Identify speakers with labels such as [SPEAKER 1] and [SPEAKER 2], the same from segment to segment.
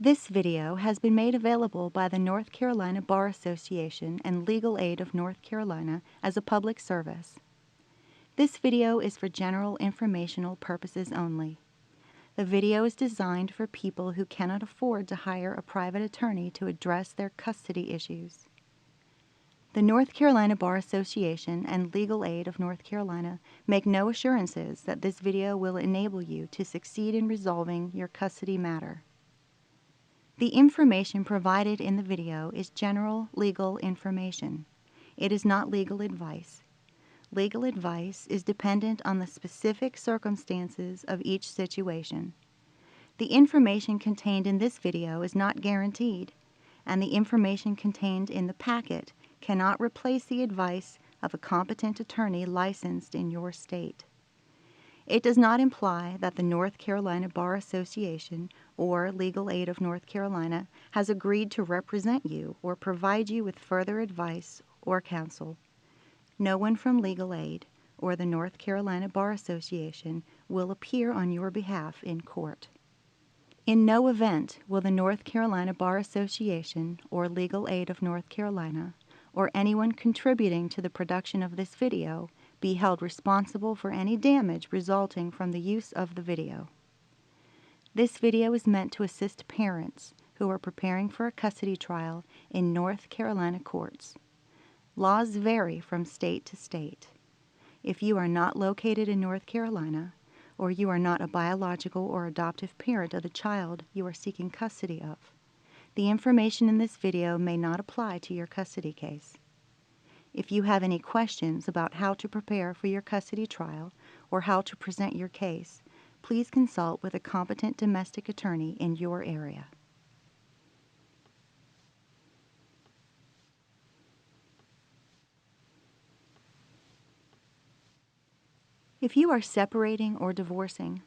[SPEAKER 1] This video has been made available by the North Carolina Bar Association and Legal Aid of North Carolina as a public service. This video is for general informational purposes only. The video is designed for people who cannot afford to hire a private attorney to address their custody issues. The North Carolina Bar Association and Legal Aid of North Carolina make no assurances that this video will enable you to succeed in resolving your custody matter. The information provided in the video is general legal information. It is not legal advice. Legal advice is dependent on the specific circumstances of each situation. The information contained in this video is not guaranteed, and the information contained in the packet cannot replace the advice of a competent attorney licensed in your state. It does not imply that the North Carolina Bar Association or Legal Aid of North Carolina has agreed to represent you or provide you with further advice or counsel. No one from Legal Aid or the North Carolina Bar Association will appear on your behalf in court. In no event will the North Carolina Bar Association or Legal Aid of North Carolina or anyone contributing to the production of this video be held responsible for any damage resulting from the use of the video. This video is meant to assist parents who are preparing for a custody trial in North Carolina courts. Laws vary from state to state. If you are not located in North Carolina, or you are not a biological or adoptive parent of the child you are seeking custody of, the information in this video may not apply to your custody case. If you have any questions about how to prepare for your custody trial or how to present your case, please consult with a competent domestic attorney in your area. If you are separating or divorcing,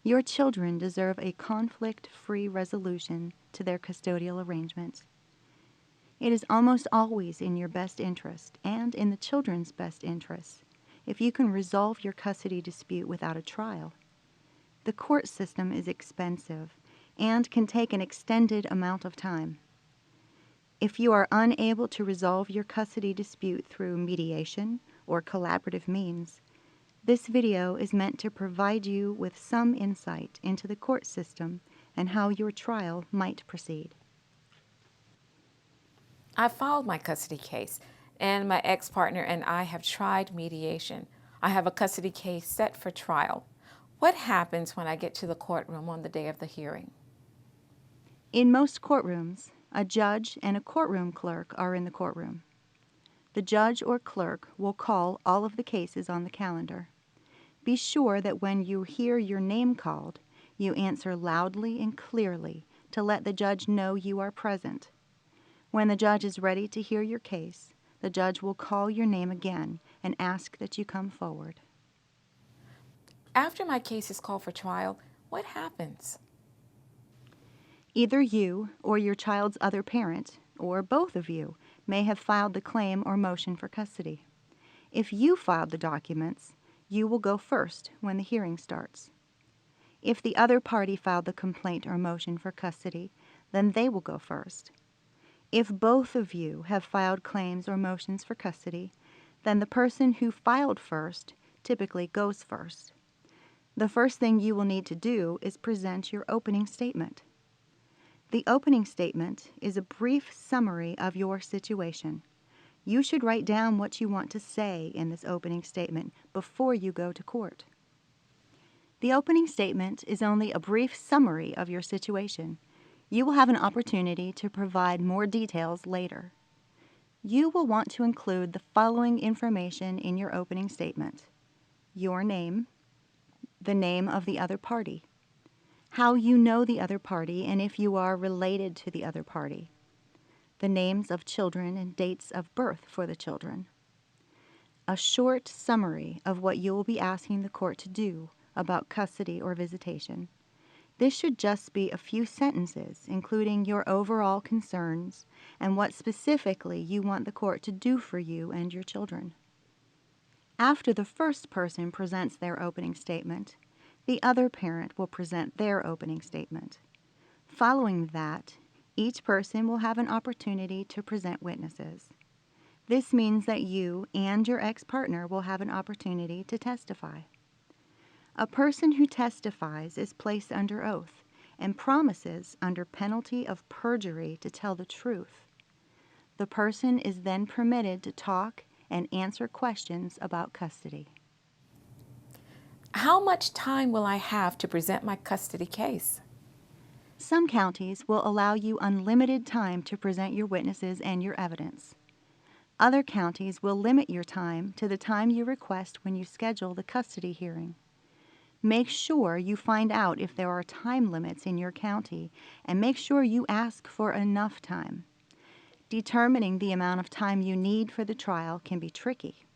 [SPEAKER 1] your children deserve a conflict-free resolution to their custodial arrangements. It is almost always in your best interest and in the children's best interests if you can resolve your custody dispute without a trial. The court system is expensive and can take an extended amount of time. If you are unable to resolve your custody dispute through mediation or collaborative means, this video is meant to provide you with some insight into the court system and how your trial might proceed.
[SPEAKER 2] I filed my custody case, and my ex-partner and I have tried mediation. I have a custody case set for trial. What happens when I get to the courtroom on the day of the hearing?
[SPEAKER 1] In most courtrooms, a judge and a courtroom clerk are in the courtroom. The judge or clerk will call all of the cases on the calendar. Be sure that when you hear your name called, you answer loudly and clearly to let the judge know you are present. When the judge is ready to hear your case, the judge will call your name again and ask that you come forward.
[SPEAKER 2] After my case is called for trial, what happens?
[SPEAKER 1] Either you or your child's other parent, or both of you, may have filed the claim or motion for custody. If you filed the documents, you will go first when the hearing starts. If the other party filed the complaint or motion for custody, then they will go first. If both of you have filed claims or motions for custody, then the person who filed first typically goes first. The first thing you will need to do is present your opening statement. The opening statement is a brief summary of your situation. You should write down what you want to say in this opening statement before you go to court. The opening statement is only a brief summary of your situation. You will have an opportunity to provide more details later. You will want to include the following information in your opening statement: your name, the name of the other party, how you know the other party and if you are related to the other party, the names of children and dates of birth for the children, a short summary of what you will be asking the court to do about custody or visitation. This should just be a few sentences, including your overall concerns and what specifically you want the court to do for you and your children. After the first person presents their opening statement, the other parent will present their opening statement. Following that, each person will have an opportunity to present witnesses. This means that you and your ex-partner will have an opportunity to testify. A person who testifies is placed under oath and promises under penalty of perjury to tell the truth. The person is then permitted to talk and answer questions about custody.
[SPEAKER 2] How much time will I have to present my custody case?
[SPEAKER 1] Some counties will allow you unlimited time to present your witnesses and your evidence. Other counties will limit your time to the time you request when you schedule the custody hearing. Make sure you find out if there are time limits in your county and make sure you ask for enough time. Determining the amount of time you need for the trial can be tricky.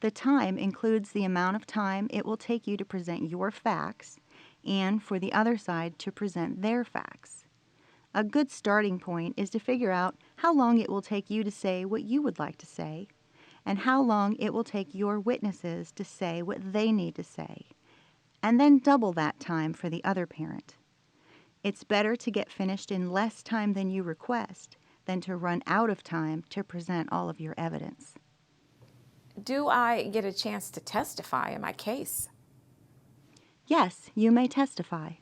[SPEAKER 1] The time includes the amount of time it will take you to present your facts and for the other side to present their facts. A good starting point is to figure out how long it will take you to say what you would like to say and how long it will take your witnesses to say what they need to say, and then double that time for the other parent. It's better to get finished in less time than you request than to run out of time to present all of your evidence.
[SPEAKER 2] Do I get a chance to testify in my case?
[SPEAKER 1] Yes, you may testify.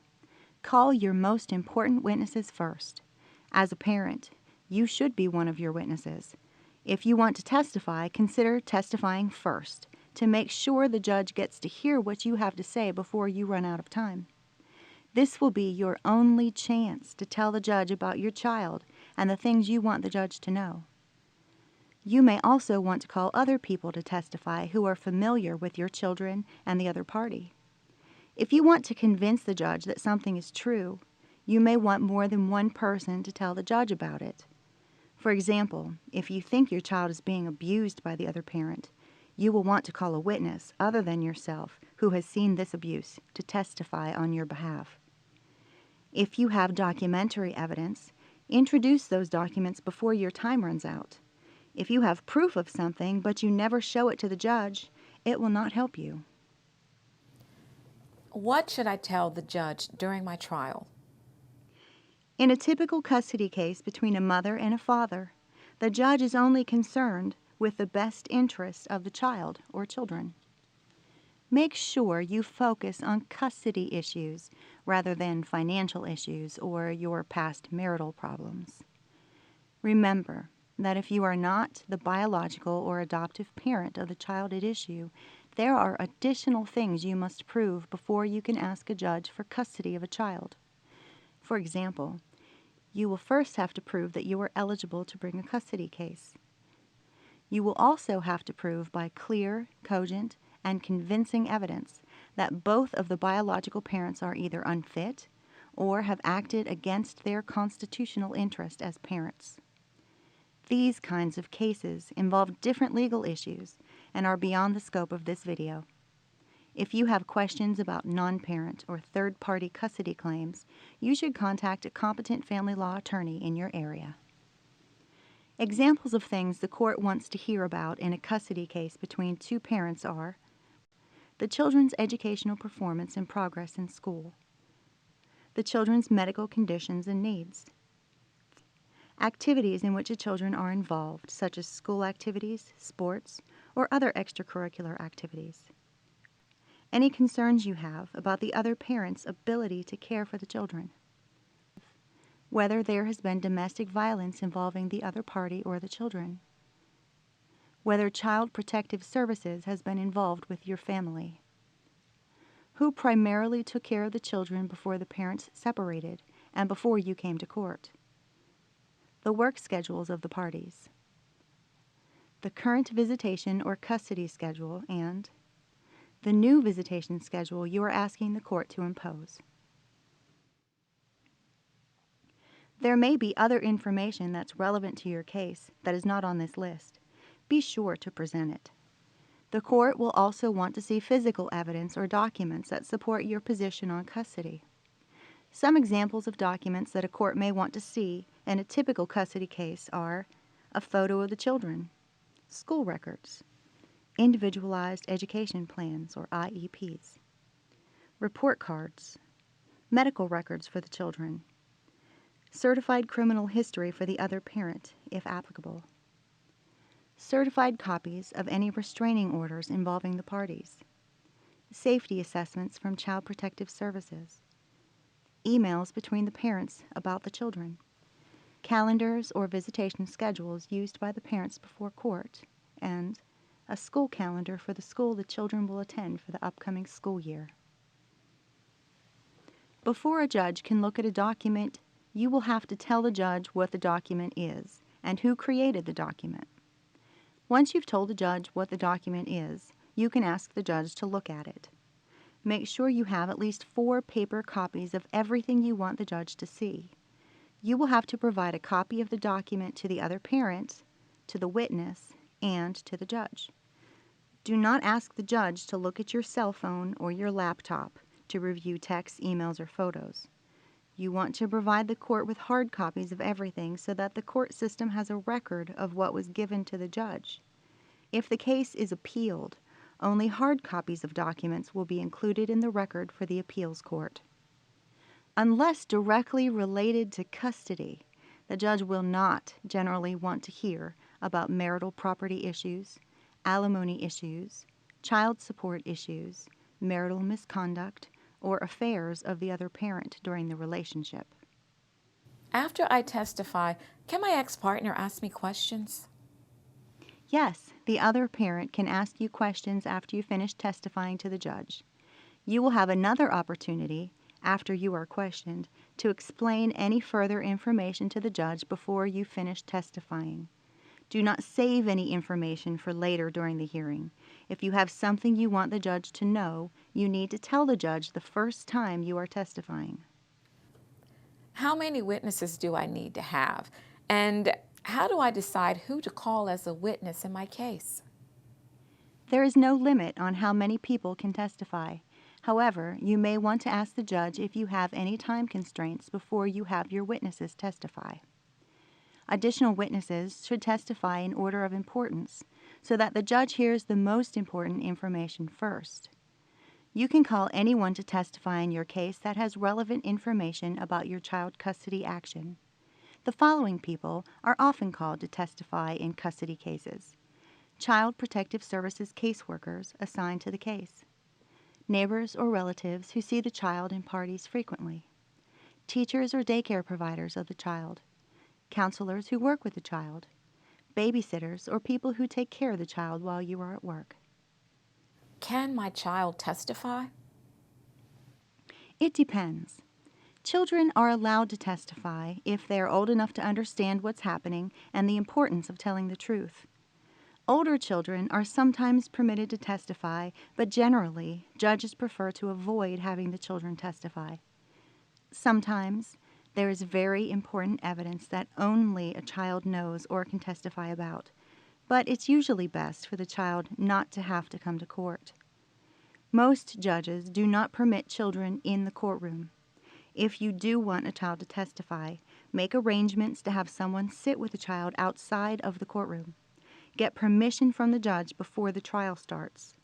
[SPEAKER 1] Call your most important witnesses first. As a parent, you should be one of your witnesses. If you want to testify, consider testifying first to make sure the judge gets to hear what you have to say before you run out of time. This will be your only chance to tell the judge about your child and the things you want the judge to know. You may also want to call other people to testify who are familiar with your children and the other party. If you want to convince the judge that something is true, you may want more than one person to tell the judge about it. For example, if you think your child is being abused by the other parent, you will want to call a witness other than yourself who has seen this abuse to testify on your behalf. If you have documentary evidence, introduce those documents before your time runs out. If you have proof of something but you never show it to the judge, it will not help you.
[SPEAKER 2] What should I tell the judge during my trial?
[SPEAKER 1] In a typical custody case between a mother and a father, the judge is only concerned with the best interest of the child or children. Make sure you focus on custody issues rather than financial issues or your past marital problems. Remember that if you are not the biological or adoptive parent of the child at issue, there are additional things you must prove before you can ask a judge for custody of a child. For example, you will first have to prove that you are eligible to bring a custody case. You will also have to prove by clear, cogent, and convincing evidence that both of the biological parents are either unfit or have acted against their constitutional interest as parents. These kinds of cases involve different legal issues and are beyond the scope of this video. If you have questions about non-parent or third-party custody claims, you should contact a competent family law attorney in your area. Examples of things the court wants to hear about in a custody case between two parents are the children's educational performance and progress in school, the children's medical conditions and needs, activities in which the children are involved, such as school activities, sports, or other extracurricular activities, any concerns you have about the other parent's ability to care for the children, whether there has been domestic violence involving the other party or the children, whether Child Protective Services has been involved with your family, who primarily took care of the children before the parents separated and before you came to court, the work schedules of the parties, the current visitation or custody schedule, and the new visitation schedule you are asking the court to impose. There may be other information that's relevant to your case that is not on this list. Be sure to present it. The court will also want to see physical evidence or documents that support your position on custody. Some examples of documents that a court may want to see in a typical custody case are a photo of the children, school records, individualized education plans or IEPs, report cards, medical records for the children, certified criminal history for the other parent, if applicable, certified copies of any restraining orders involving the parties, safety assessments from Child Protective Services, emails between the parents about the children, calendars or visitation schedules used by the parents before court, and a school calendar for the school the children will attend for the upcoming school year. Before a judge can look at a document, you will have to tell the judge what the document is and who created the document. Once you've told the judge what the document is, you can ask the judge to look at it. Make sure you have at least 4 paper copies of everything you want the judge to see. You will have to provide a copy of the document to the other parent, to the witness, and to the judge. Do not ask the judge to look at your cell phone or your laptop to review texts, emails, or photos. You want to provide the court with hard copies of everything so that the court system has a record of what was given to the judge. If the case is appealed, only hard copies of documents will be included in the record for the appeals court. Unless directly related to custody, the judge will not generally want to hear about marital property issues, alimony issues, child support issues, marital misconduct, or affairs of the other parent during the relationship.
[SPEAKER 2] After I testify, can my ex-partner ask me questions?
[SPEAKER 1] Yes, the other parent can ask you questions after you finish testifying to the judge. You will have another opportunity, after you are questioned, to explain any further information to the judge before you finish testifying. Do not save any information for later during the hearing. If you have something you want the judge to know, you need to tell the judge the first time you are testifying.
[SPEAKER 2] How many witnesses do I need to have? And how do I decide who to call as a witness in my case?
[SPEAKER 1] There is no limit on how many people can testify. However, you may want to ask the judge if you have any time constraints before you have your witnesses testify. Additional witnesses should testify in order of importance so that the judge hears the most important information first. You can call anyone to testify in your case that has relevant information about your child custody action. The following people are often called to testify in custody cases: Child Protective Services caseworkers assigned to the case, neighbors or relatives who see the child and parties frequently, teachers or daycare providers of the child, counselors who work with the child, babysitters or people who take care of the child while you are at work.
[SPEAKER 2] Can my child testify?
[SPEAKER 1] It depends. Children are allowed to testify if they are old enough to understand what's happening and the importance of telling the truth. Older children are sometimes permitted to testify, but generally, judges prefer to avoid having the children testify. Sometimes, there is very important evidence that only a child knows or can testify about, but it's usually best for the child not to have to come to court. Most judges do not permit children in the courtroom. If you do want a child to testify, make arrangements to have someone sit with the child outside of the courtroom. Get permission from the judge before the trial starts.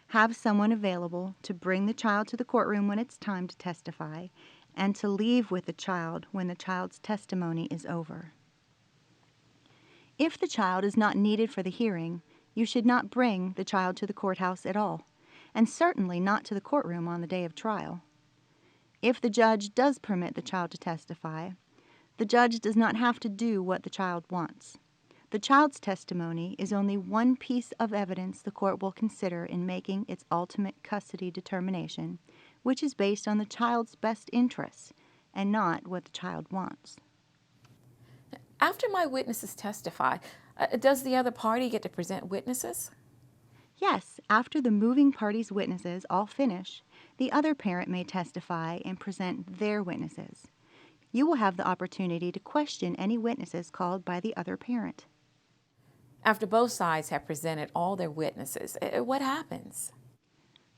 [SPEAKER 1] Have someone available to bring the child to the courtroom when it's time to testify, and to leave with the child when the child's testimony is over. If the child is not needed for the hearing, you should not bring the child to the courthouse at all, and certainly not to the courtroom on the day of trial. If the judge does permit the child to testify, the judge does not have to do what the child wants. The child's testimony is only one piece of evidence the court will consider in making its ultimate custody determination, which is based on the child's best interests and not what the child wants.
[SPEAKER 2] After my witnesses testify, does the other party get to present witnesses?
[SPEAKER 1] Yes, after the moving party's witnesses all finish, the other parent may testify and present their witnesses. You will have the opportunity to question any witnesses called by the other parent.
[SPEAKER 2] After both sides have presented all their witnesses, what happens?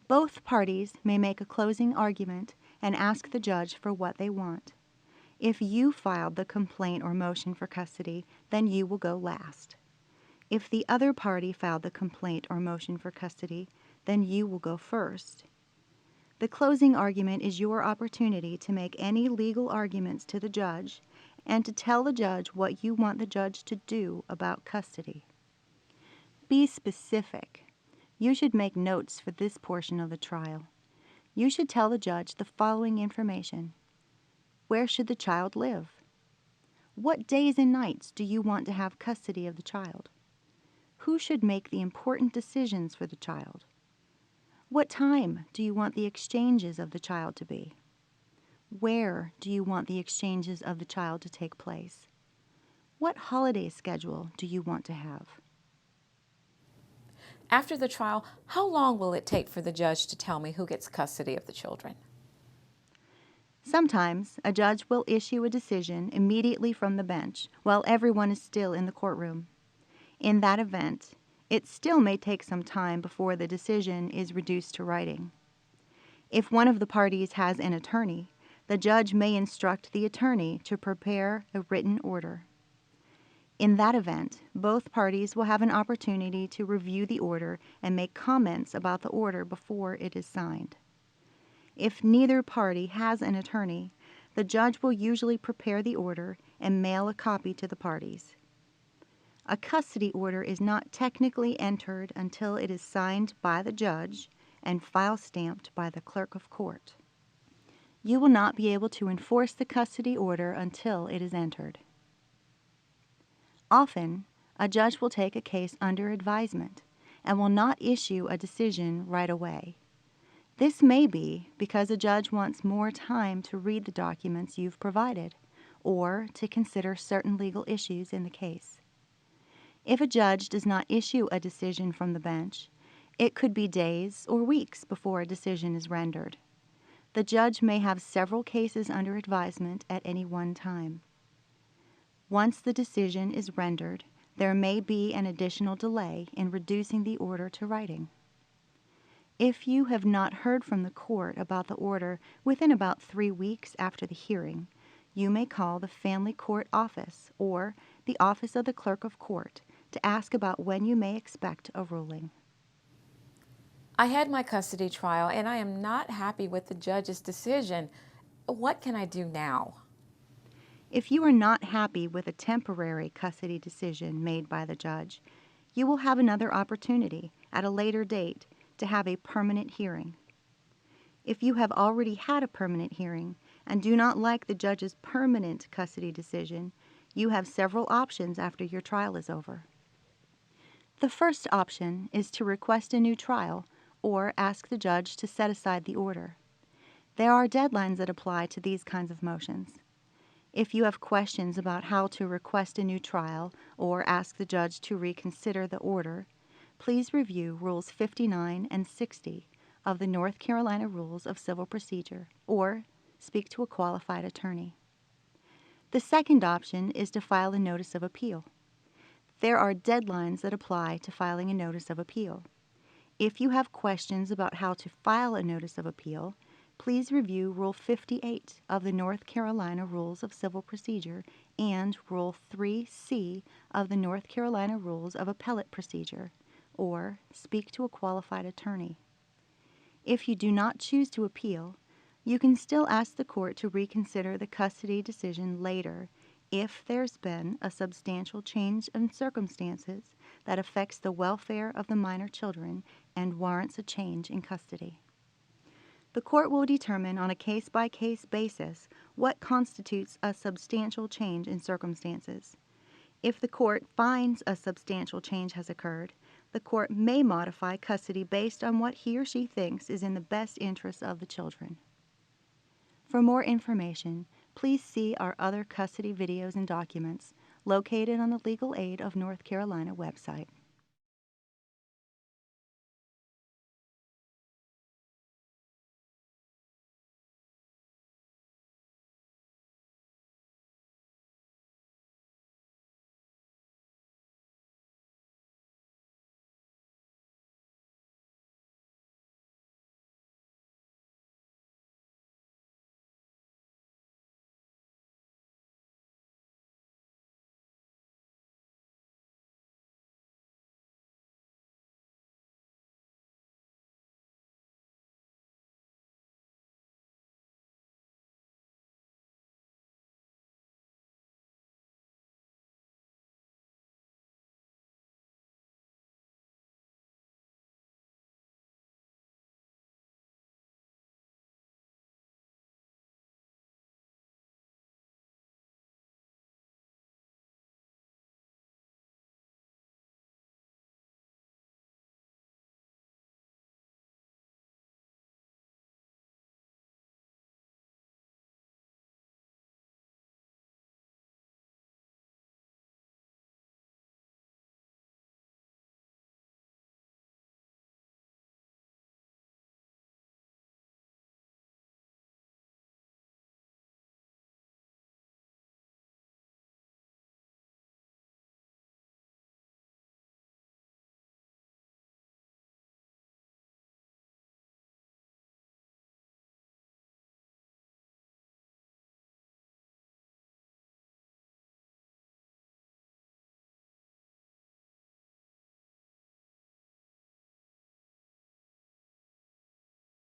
[SPEAKER 1] Both parties may make a closing argument and ask the judge for what they want. If you filed the complaint or motion for custody, then you will go last. If the other party filed the complaint or motion for custody, then you will go first. The closing argument is your opportunity to make any legal arguments to the judge and to tell the judge what you want the judge to do about custody. Be specific. You should make notes for this portion of the trial. You should tell the judge the following information. Where should the child live? What days and nights do you want to have custody of the child? Who should make the important decisions for the child? What time do you want the exchanges of the child to be? Where do you want the exchanges of the child to take place? What holiday schedule do you want to have?
[SPEAKER 2] After the trial, how long will it take for the judge to tell me who gets custody of the children?
[SPEAKER 1] Sometimes a judge will issue a decision immediately from the bench while everyone is still in the courtroom. In that event, it still may take some time before the decision is reduced to writing. If one of the parties has an attorney, the judge may instruct the attorney to prepare a written order. In that event, both parties will have an opportunity to review the order and make comments about the order before it is signed. If neither party has an attorney, the judge will usually prepare the order and mail a copy to the parties. A custody order is not technically entered until it is signed by the judge and file stamped by the clerk of court. You will not be able to enforce the custody order until it is entered. Often, a judge will take a case under advisement and will not issue a decision right away. This may be because a judge wants more time to read the documents you've provided or to consider certain legal issues in the case. If a judge does not issue a decision from the bench, it could be days or weeks before a decision is rendered. The judge may have several cases under advisement at any one time. Once the decision is rendered, there may be an additional delay in reducing the order to writing. If you have not heard from the court about the order within about 3 weeks after the hearing, you may call the family court office or the office of the clerk of court to ask about when you may expect a ruling.
[SPEAKER 2] I had my custody trial and I am not happy with the judge's decision. What can I do now?
[SPEAKER 1] If you are not happy with a temporary custody decision made by the judge, you will have another opportunity at a later date to have a permanent hearing. If you have already had a permanent hearing and do not like the judge's permanent custody decision, you have several options after your trial is over. The first option is to request a new trial or ask the judge to set aside the order. There are deadlines that apply to these kinds of motions. If you have questions about how to request a new trial or ask the judge to reconsider the order, please review Rules 59 and 60 of the North Carolina Rules of Civil Procedure or speak to a qualified attorney. The second option is to file a notice of appeal. There are deadlines that apply to filing a notice of appeal. If you have questions about how to file a notice of appeal, please review Rule 58 of the North Carolina Rules of Civil Procedure and Rule 3C of the North Carolina Rules of Appellate Procedure, or speak to a qualified attorney. If you do not choose to appeal, you can still ask the court to reconsider the custody decision later if there's been a substantial change in circumstances that affects the welfare of the minor children and warrants a change in custody. The court will determine on a case-by-case basis what constitutes a substantial change in circumstances. If the court finds a substantial change has occurred, the court may modify custody based on what he or she thinks is in the best interests of the children. For more information, please see our other custody videos and documents located on the Legal Aid of North Carolina website.